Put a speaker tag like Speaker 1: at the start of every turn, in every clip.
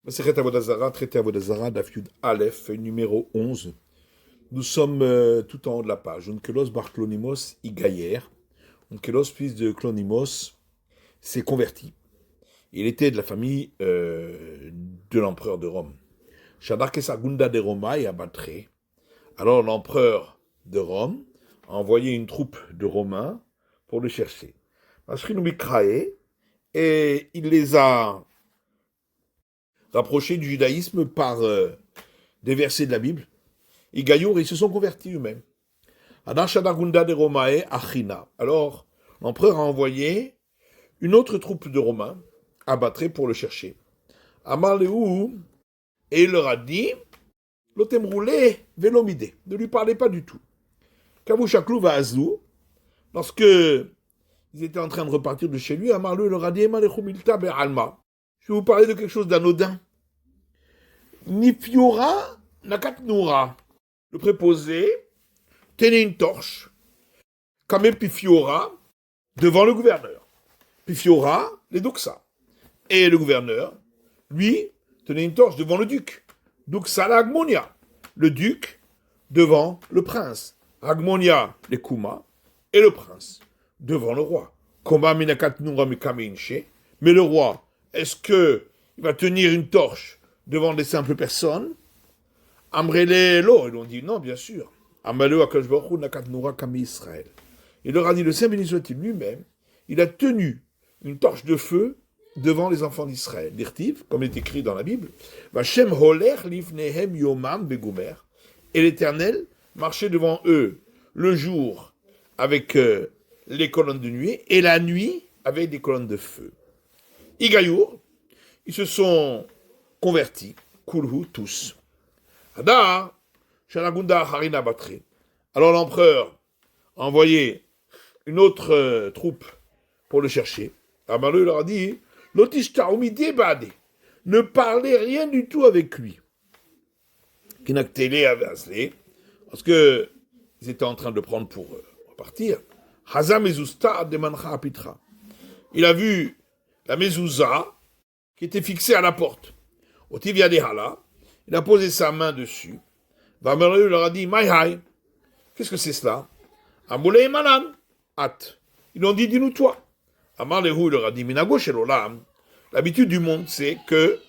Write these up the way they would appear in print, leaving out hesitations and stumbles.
Speaker 1: Masechet Avodah Zarah, traité Avodah Zarah, Daf Yud Aleph, feuille numéro 11. Nous sommes tout en haut de la page. Onkelos bar Clonimos Igayer. Onkelos, fils de Clonimos, s'est converti. Il était de la famille de l'empereur de Rome. Shadar Kesagunda de Roma et abattré. Alors l'empereur de Rome a envoyé une troupe de Romains pour le chercher. Masrinu Mikrae, et il les a rapprochés du judaïsme par des versets de la Bible. Igayour, ils se sont convertis eux-mêmes. Adar Shadagunda de Romae Achina. Alors, l'empereur a envoyé une autre troupe de Romains abattrés pour le chercher. Amar Lehu, et il leur a dit, Lotem roulé, vélomide, ne lui parlez pas du tout. Kavushaklou va azlou, lorsque ils étaient en train de repartir de chez lui, Amar Lehu leur a dit, Ema lechumilta be'alma. Je vais vous parler de quelque chose d'anodin. Nifiora nakatnoura. Le préposé tenait une torche, comme Pifiora, devant le gouverneur. Pifiora, les doxa. Et le gouverneur, lui, tenait une torche devant le duc. Doxa la Agmonia. Le duc devant le prince. Agmonia, les Kuma, et le prince devant le roi. Koma minakatnoura mikaminche. Mais le roi, est-ce qu'il va tenir une torche devant des simples personnes? Amrele lo, ils ont dit non, bien sûr. Amaleo akadosh baruch hu nakatnoura kami Israël. Il leur a dit, le Saint béni soit-il lui-même, il a tenu une torche de feu devant les enfants d'Israël. Dirtiv, comme est écrit dans la Bible, Vashem holer lifnehem yomam begumer. Et l'Éternel marchait devant eux le jour avec les colonnes de nuit et la nuit avec des colonnes de feu. Igayour, ils se sont convertis, kulhu tous. Hadar, Shalagunda Harina Batre. Alors l'empereur a envoyé une autre troupe pour le chercher. Amaleu leur a dit, Lotishta umide bade. Ne parlez rien du tout avec lui. Kinaktele avasle. Parce que ils étaient en train de le prendre pour repartir. Hazam Mezusta de Mancha Apitra. Il a vu la mezouza qui était fixée à la porte. Otivia de Hala. Il a posé sa main dessus. Vamereu leur a dit, Maïhaï, qu'est-ce que c'est cela? Amoulé Malan, At. Ils ont dit, dis-nous toi. Amar Lehu leur a dit, Minago Shelolam. L'habitude du monde, c'est que,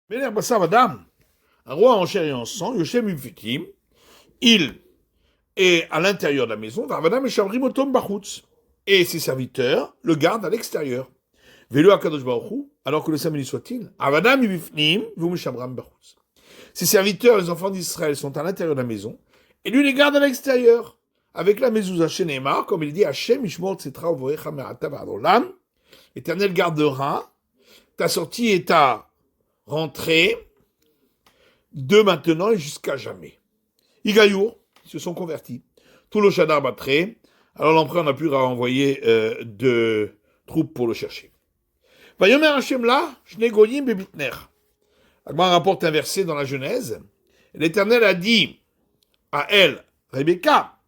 Speaker 1: madame, un roi en chair et en sang, Yoshem Ufikim, il est à l'intérieur de la maison, Vavadam et Shamrim Otom Bachutz. Et ses serviteurs le gardent à l'extérieur. Velo Akadosh Baruch Hu, alors que le Saint béni soit-il, Avadam Ibifnim, Vum Shamram Bachutz. Ses serviteurs, les enfants d'Israël, sont à l'intérieur de la maison, et lui les garde à l'extérieur, avec la mezouza Shenemar, comme il dit, Hashem Ishmor Tsetra Uvorecha Me'ata V'Adolam, l'Éternel gardera ta sortie et ta rentrée de maintenant et jusqu'à jamais. Igayour, ils se sont convertis. Tout le Shadar Batre, alors l'empereur n'a plus renvoyer de troupes pour le chercher. Vayomer Hashem là, Shne Goyim Bebitner. Agmar rapporte un verset dans la Genèse. L'Éternel a dit à elle, Rebecca,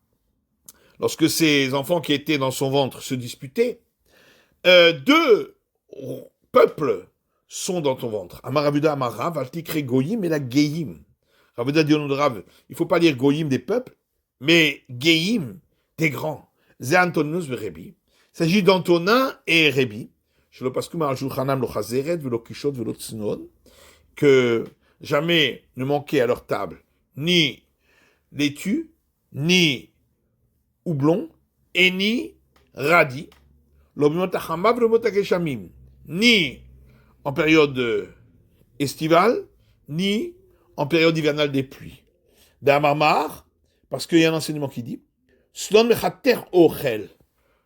Speaker 1: lorsque ses enfants qui étaient dans son ventre se disputaient, deux peuples sont dans ton ventre. Amar Ravuda Amarav, Altikre Goyim et la Geim. Ravuda dit au nom de Rav, il ne faut pas dire Goyim des peuples, mais Geim des grands. Ze Antoninus Rebi. Il s'agit d'Antonin et Rebi. Shelo Paskum Arjulchanam lo Chazeret, velo Kishot, velo Tznon. Que jamais ne manquait à leur table ni laitue, ni houblon, et ni radis, ni en période estivale, ni en période hivernale des pluies. D'Amamar, parce qu'il y a un enseignement qui dit,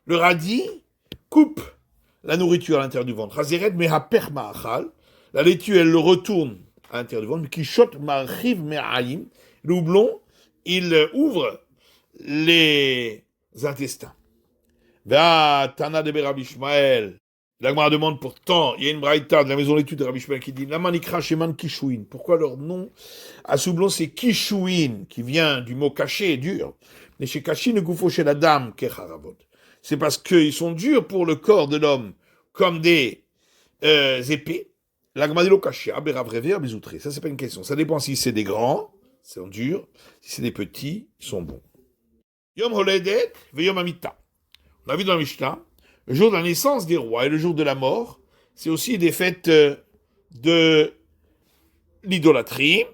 Speaker 1: le radis coupe la nourriture à l'intérieur du ventre. La laitue, elle le retourne à l'intérieur du ventre. Le houblon, il ouvre les intestins. Tana de Rabbi Ishmael. L'Agmara demande pourtant, il y a une braïta de la maison d'études de Rabbi Ishmael qui dit Lamanikra Sheman Kishuin. Pourquoi leur nom à ce houblon c'est Kishuin, qui vient du mot caché, dur. Mais chez Kashi ne goufo chez la dame, Kecharavot. C'est parce qu'ils sont durs pour le corps de l'homme, comme des épées. La Gmadilo Kashia, Berav Rever, Bizoutré. Ça, c'est pas une question. Ça dépend si c'est des grands, c'est dur. Si c'est des petits, ils sont bons. Yom Holedet, Veyom Amita. On a vu dans la Mishnah, le jour de la naissance des rois et le jour de la mort, c'est aussi des fêtes de l'idolâtrie.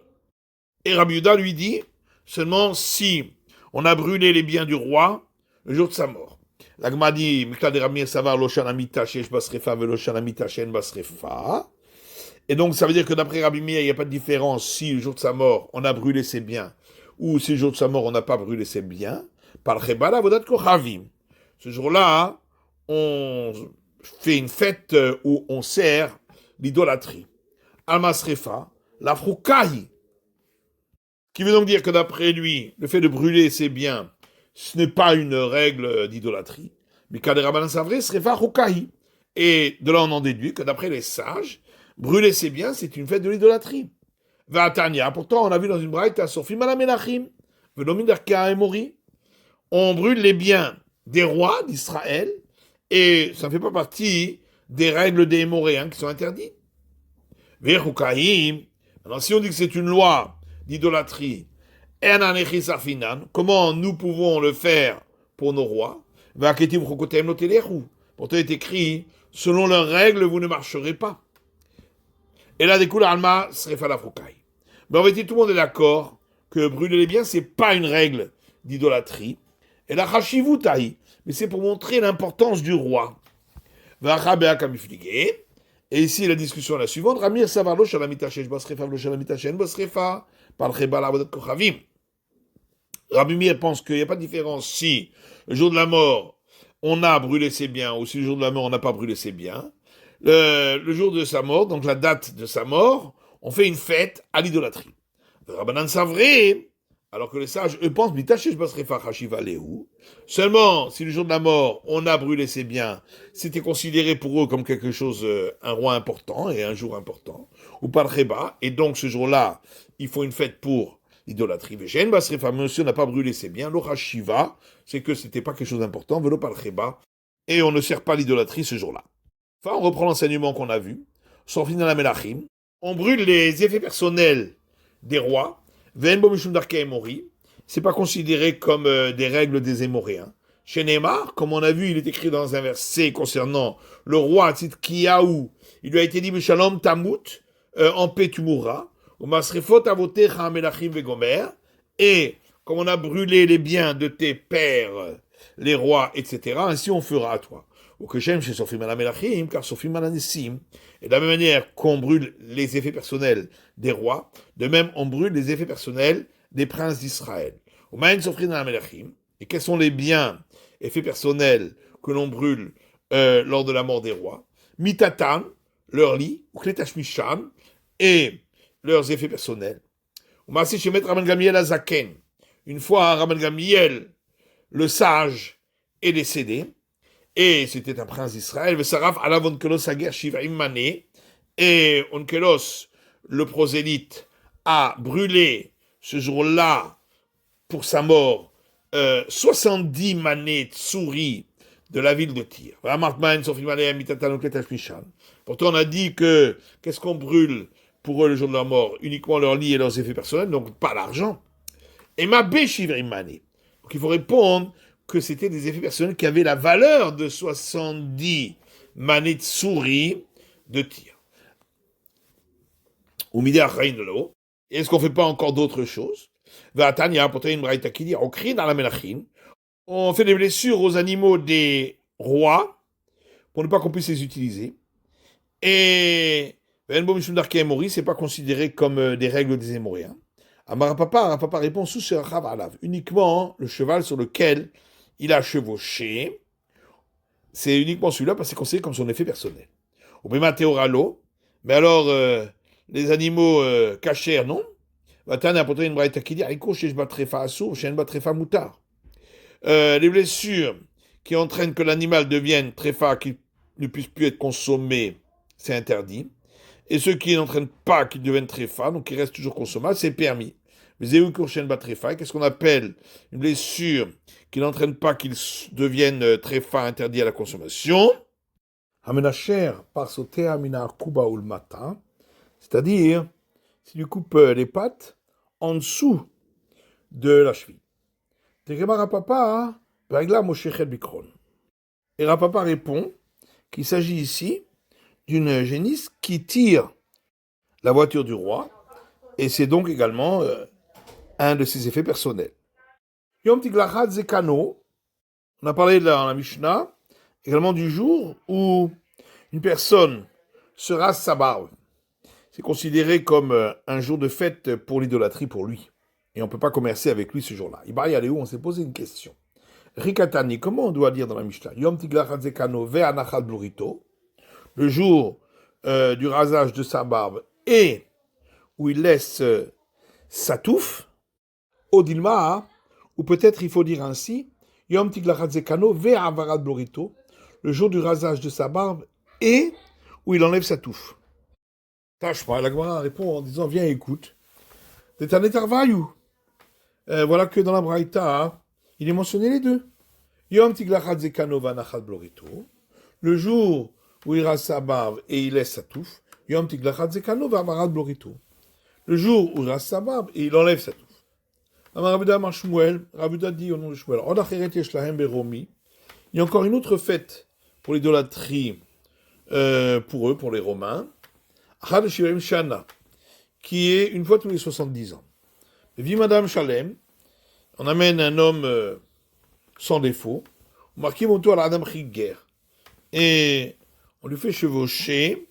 Speaker 1: Et Rabbi Yehuda lui dit, seulement si on a brûlé les biens du roi le jour de sa mort. La Gemara dit, Mikla de Rabbi Savar, Loshan Amita, Shesh Basrefa, Veloshan Amita, Shen Basrefa. Et donc, ça veut dire que d'après Rabbi Meir, il n'y a pas de différence si le jour de sa mort, on a brûlé ses biens, ou si le jour de sa mort, on n'a pas brûlé ses biens. Par le Chebala, Vodat Kochavim. Ce jour-là, on fait une fête où on sert l'idolâtrie. Almasrefa, la Froukahi. Qui veut donc dire que d'après lui, le fait de brûler ses biens, ce n'est pas une règle d'idolâtrie. Mais Kaderabanan Savre, Srefa Froukahi. Et de là, on en déduit que d'après les sages, brûler ses biens, c'est une fête de l'idolâtrie. Vatania, pourtant, on a vu dans une braïta, Sofim Alamenachim, Venomim Darkea Emori. On brûle les biens des rois d'Israël, et ça ne fait pas partie des règles des Hémoréens qui sont interdites. Maintenant, si on dit que c'est une loi d'idolâtrie, comment nous pouvons le faire pour nos rois? Pourtant, il est écrit, selon leurs règles, vous ne marcherez pas. Et là, des coups, l'alma serait falafroukaï. Mais en fait, tout le monde est d'accord que brûler les biens, c'est pas une règle d'idolâtrie. Et la chashivutaï, mais c'est pour montrer l'importance du roi. Et ici, la discussion est la suivante. Ramir Savarlo, Shalamita Shesh Basrefa, Vlo Shalamita Shen Basrefa, par Chebala Avodat Kochavim. Rabbi Meir pense qu'il n'y a pas de différence si, le jour de la mort, on a brûlé ses biens, ou si le jour de la mort, on n'a pas brûlé ses biens. Le jour de sa mort, donc la date de sa mort, on fait une fête à l'idolâtrie. Rabbanan Savré, alors que les sages, eux, pensent, seulement si le jour de la mort, on a brûlé ses biens, c'était considéré pour eux comme quelque chose, un roi important et un jour important, ou par Reba, et donc ce jour-là, il faut une fête pour l'idolâtrie. Mais si on n'a pas brûlé ses biens, l'Orashiva, c'est que c'était pas quelque chose d'important, velo par Reba, et on ne sert pas l'idolâtrie ce jour-là. Enfin, on reprend l'enseignement qu'on a vu, sans finir la Melachim, on brûle les effets personnels des rois, c'est pas considéré comme des règles des Émoréens. Chez Neymar, comme on a vu, il est écrit dans un verset concernant le roi Tzidkiyahu. Il lui a été dit, Shalom Tamut, en paix tu mourras. Et comme on a brûlé les biens de tes pères, les rois, etc., ainsi on fera à toi. Ou que j'aime chez Sofim Alamelachim, car Sofim Alanessim. Et de la même manière qu'on brûle les effets personnels des rois, de même on brûle les effets personnels des princes d'Israël. Et quels sont les biens, effets personnels que l'on brûle lors de la mort des rois? Mitatan, leur lit, ou Kletash Misham, et leurs effets personnels. Une fois, Rabban Gamliel, le sage, est décédé, et c'était un prince d'Israël, et Onkelos, le prosélyte, a brûlé ce jour-là, pour sa mort, 70 manées souris de la ville de Tyr. Pourtant, on a dit que, qu'est-ce qu'on brûle pour eux le jour de leur mort? Uniquement leur lit et leurs effets personnels, donc pas l'argent. Et ma béchivrimane. Donc il faut répondre que c'était des effets personnels qui avaient la valeur de 70 manées de souris de Tyr. Ou midé achaïn de l'eau. Est-ce qu'on ne fait pas encore d'autres choses? On fait des blessures aux animaux des rois pour ne pas qu'on puisse les utiliser. Et c'est pas considéré comme des règles des Émoréens. Papa répond sous ce Rav uniquement le cheval sur lequel il a chevauché. C'est uniquement celui-là parce que c'est considéré comme son effet personnel. Au Théoralo, mais alors les animaux cachers, non. Les blessures qui entraînent que l'animal devienne tréfa, qui ne puisse plus être consommé, c'est interdit. Et ceux qui n'entraînent pas qu'ils deviennent tréfa, donc qui restent toujours consommables, c'est permis. Mais qu'est-ce qu'on appelle une blessure qui n'entraîne pas qu'ils deviennent tréfa, interdit à la consommation? Hamenacher par sotea mina kuba ulmata. C'est-à-dire, si tu coupes les pattes en dessous de la cheville. Tegema Rapapa, Bagla Moshechet Bikron. Et Rapapa répond qu'il s'agit ici d'une génisse qui tire la voiture du roi, et c'est donc également un de ses effets personnels. Yom Tiglachat Zekano, on a parlé dans la Mishnah, également du jour où une personne se rase sa barbe. C'est considéré comme un jour de fête pour l'idolâtrie pour lui. Et on ne peut pas commercer avec lui ce jour-là. Ibari Aléou, on s'est posé une question. Rikatani, comment on doit dire dans la Mishnah? Yom Tiglachat Zekano ve'anachal blurito, le jour du rasage de sa barbe et où il laisse sa touffe, Odilma, ou peut-être il faut dire ainsi, Yom Tiglachat Zekano ve'avarat blurito, le jour du rasage de sa barbe et où il enlève sa touffe. Tâche-moi, la Gemara répond en disant, viens écoute. Voilà que dans la Braïta, il est mentionné les deux. Yom Tiglachat Zekano ve'anachal blurito, le jour où il rase sa barbe et il laisse sa touffe, Yom Tiglachat Zekano ve'avarat blurito, le jour où il rase sa barbe et il enlève sa touffe. Rabuda Marshmuel, Rabuda dit au nom de Shmuel, il y a encore une autre fête pour l'idolâtrie pour eux, pour les Romains, qui est une fois tous les 70 ans. Vie Madame Shalem, on amène un homme sans défaut, on marque mon tour à l'Adam Chigger, et on lui fait chevaucher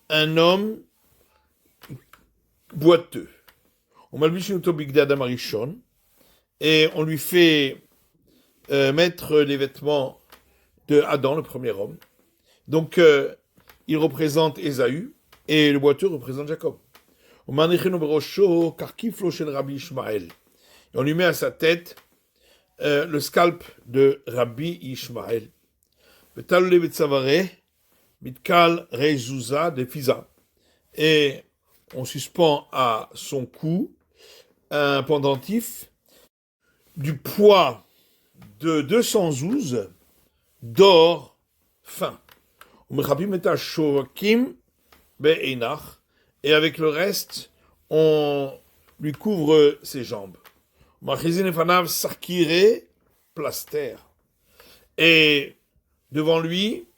Speaker 1: un homme boiteux. On malbiche une bigdé Adam Arishon, et on lui fait mettre les vêtements de Adam, le premier homme. Donc, il représente Ésaü, et le boiteux représente Jacob. On lui met à sa tête le scalp de Rabbi Ishmael. Et on suspend à son cou un pendentif du poids de 212 d'or fin. Et avec le reste, on lui couvre ses jambes. Plaster. Et devant lui,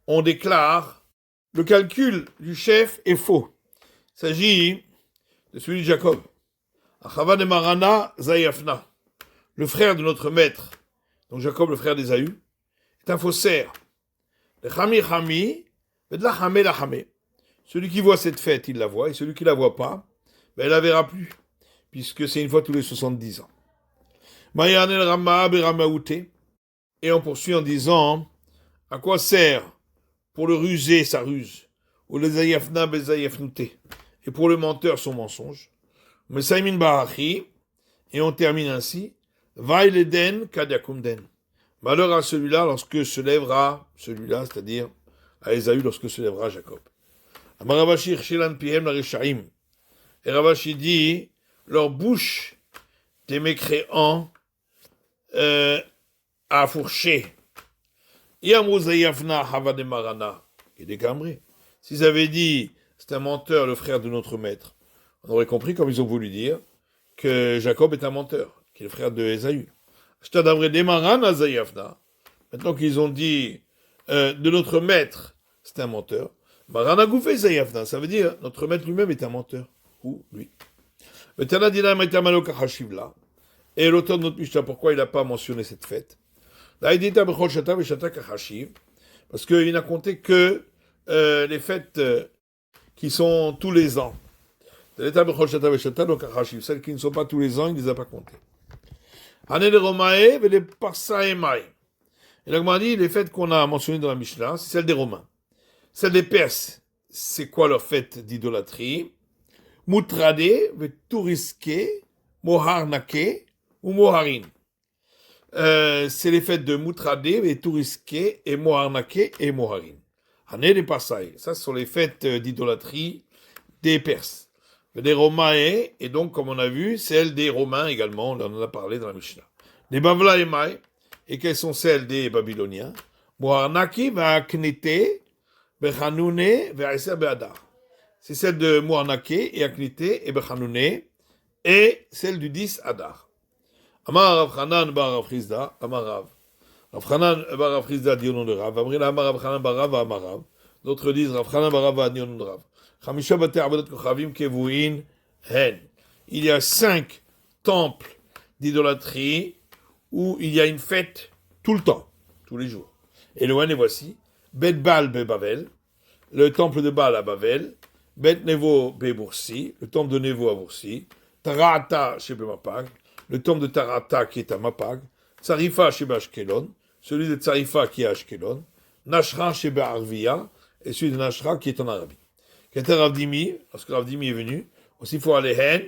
Speaker 1: on déclare le calcul du chef est faux. Il s'agit de celui de Jacob. Achava de Marana Zayafna, le frère de notre maître, donc Jacob, le frère d'Ésaü, est un faussaire. Le Chami Chami, de la Chame la Chame. Celui qui voit cette fête, il la voit, et celui qui la voit pas, ben, il la verra plus, puisque c'est une fois tous les 70 ans. Mayanel Rama Beramaouté, et on poursuit en disant, à quoi sert pour le rusé sa ruse, ou le Zayafna Bezayafnouté, et pour le menteur son mensonge. Mais Saïmin Barachi, et on termine ainsi, Vaileden Kadiakumden. Malheur à celui-là lorsque se lèvera, celui-là, c'est-à-dire à Ésaü lorsque se lèvera Jacob. Amaravashi Chilan Pihem la Rishaim. Et Ravashi dit, leur bouche des mécréants a fourché. Yamou Zayafna Havade Marana. Et des cambrés. S'ils avaient dit, c'est un menteur, le frère de notre maître, on aurait compris, comme ils ont voulu dire, que Jacob est un menteur, qui est le frère de Ésaü. Maintenant qu'ils ont dit de notre maître, c'est un menteur. Marana Goufé Zayafna, ça veut dire notre maître lui-même est un menteur. Ou lui. Et l'auteur de notre Mishnah, pourquoi il n'a pas mentionné cette fête? Parce qu'il n'a compté que les fêtes qui sont tous les ans. Celles qui ne sont pas tous les ans, il ne les a pas comptées. Et la dit, les fêtes qu'on a mentionnées dans la Mishnah, c'est celles des Romains. Celles des Perses, c'est quoi leur fête d'idolâtrie? Moutrade, Touriske, Moharnake ou Moharin. C'est les fêtes de Moutrade, Touriske et Moharnake et Moharin. Hané des Passaï. Ça, ce sont les fêtes d'idolâtrie des Perses. Des Romains, et donc, comme on a vu, celles des Romains également, on en a parlé dans la Mishnah. Des Bavla et Maï, et quelles sont celles des Babyloniens? Moharnaki va Knete, Bechanoune, Ve'aser Be'adar. c'est celle de Mouarnaké et Aknité et Bechanouné, et celle du 10 Adar. Amar Rav Chanan bar Rav Chizda, Amar Rav. Rav Chanan bar Rav Chizda dit au nom de Rav. Amrila Amar Rav Chanan bar Rav, Amar Rav. D'autres disent Rav Chanan bar Rav dit au nom de Rav. Chamisha Bate Avodat Kochavim Kevuin Hen. Il y a 5 temples d'idolâtrie où il y a une fête tout le temps, tous les jours. Et le one est voici. Bet Baal be Bavel, le temple de Baal à Bavel. Bet Nevo be Boursi, le temple de Nevo à Boursi. Tarata chez Mapag, le temple de Tarata qui est à Mapag. Tsarifa chez Ashkelon, celui de Tsarifa qui est à Ashkelon. Nashra chez Arvia, et celui de Nashra qui est en Arabie. Quand Ravdimi, lorsque Ravdimi est venu, aussi pour aller Hen,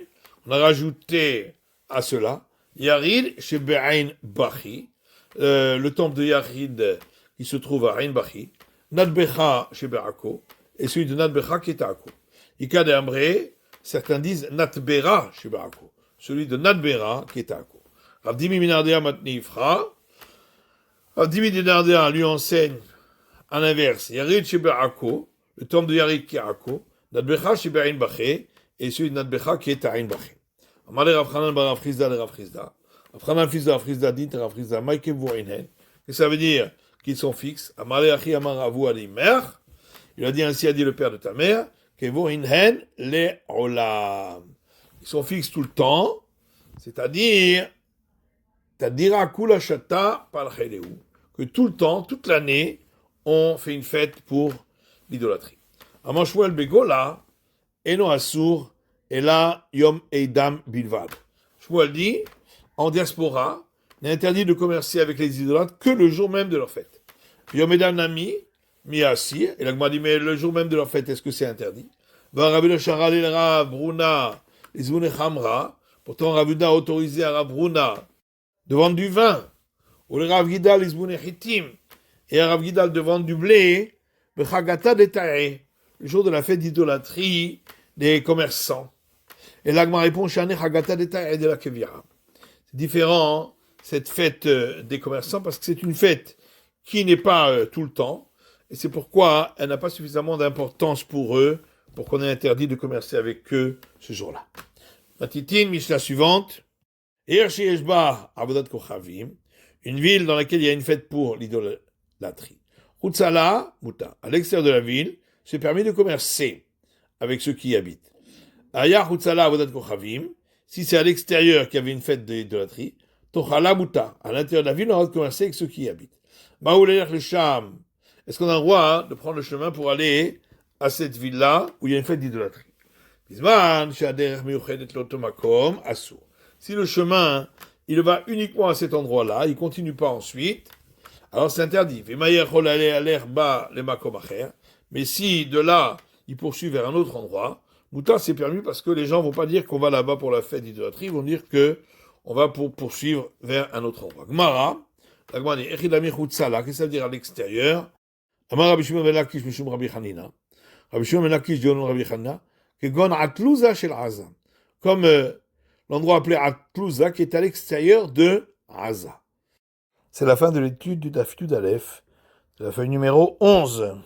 Speaker 1: on a rajouté à cela Yarid chez Be'ain Bachi, le temple de Yarid qui se trouve à Ain Bachi. Nadbecha chez Be'ako, et celui de Nadbecha qui est à Ako. Ika de Amré, certains disent Natbera chez Be'ako, celui de Nadbera qui est à Ako. Ravdimi Minardea Matnifra, Ravdimi Minardea lui enseigne à l'inverse, Yarid chez Be'ako, le temple de Yarid qui est à Ako, Nadbecha chez Be'ain Baché, et celui de Nadbecha qui est à Ain Baché. Amalé Rav Chanan bar Rav Chizda de Rav Chizda. Rav Chanan fils de Rav Chizda dit Rav Chizda, Maïkev Voinen, que ça veut dire qu'ils sont fixes. Amalé Achi Amar Avu Ali Mère, il a dit ainsi a dit le père de ta mère, que Voinen le Olam. Ils sont fixes tout le temps, c'est-à-dire, Tadira Kula Shata Palcheleu, que tout le temps, toute l'année, on fait une fête pour l'idolâtrie. Amashwel Begola, Eno Asur, et là, Yom Eidam Bilvad. Shmuel dit, en diaspora, n'est interdit de commercer avec les idolâtres que le jour même de leur fête. Yom Eidam Nami, Miasir, et l'Agma dit, mais le jour même de leur fête, est-ce que c'est interdit? Va Rabbi le Sharal el Rav, Bruna, Izvune Chamra, pourtant Ravuda a autorisé à Rav Bruna de vendre du vin, ou le Rav Gidal, Izvune Chitim, et à Rav Gidal de vendre du blé, le Chagata de Tae, le jour de la fête d'idolâtrie des commerçants. Et l'Agma répond, Shane Chagata de Tae de la Kevira. C'est différent, cette fête des commerçants, parce que c'est une fête qui n'est pas tout le temps, et c'est pourquoi elle n'a pas suffisamment d'importance pour eux, pour qu'on ait interdit de commercer avec eux ce jour-là. Matitine, Mishnah suivante, Hirshi Eshba, Avodat Kochavim, une ville dans laquelle il y a une fête pour l'idolâtrie. Hutzala, Muta, à l'extérieur de la ville, c'est permis de commercer avec ceux qui y habitent. Aya Hutzala, Avodat Kochavim, si c'est à l'extérieur qu'il y avait une fête d'idolâtrie, Tochala Muta, à l'intérieur de la ville, on va commercer avec ceux qui y habitent. Maouler le Sham, est-ce qu'on a le droit de prendre le chemin pour aller à cette ville-là où il y a une fête d'idolâtrie? Si le chemin, il va uniquement à cet endroit-là, il ne continue pas ensuite, alors c'est interdit. Mais si de là, il poursuit vers un autre endroit, Mouta c'est permis parce que les gens ne vont pas dire qu'on va là-bas pour la fête d'idolâtrie, ils vont dire qu'on va poursuivre vers un autre endroit. Gmara, la Gmara dit, qu'est-ce que ça veut dire à l'extérieur? Amar Rabbi Shimon ben Lakish mishum Rabbi Hanina. Rabbi Shimon ben Lakish dit au nom de Rabbi Hanina, que gon Atlouza shel Aza, comme l'endroit appelé Atlouza qui est à l'extérieur de Aza. C'est la fin de l'étude du Daf Yud Aleph, c'est la feuille numéro 11.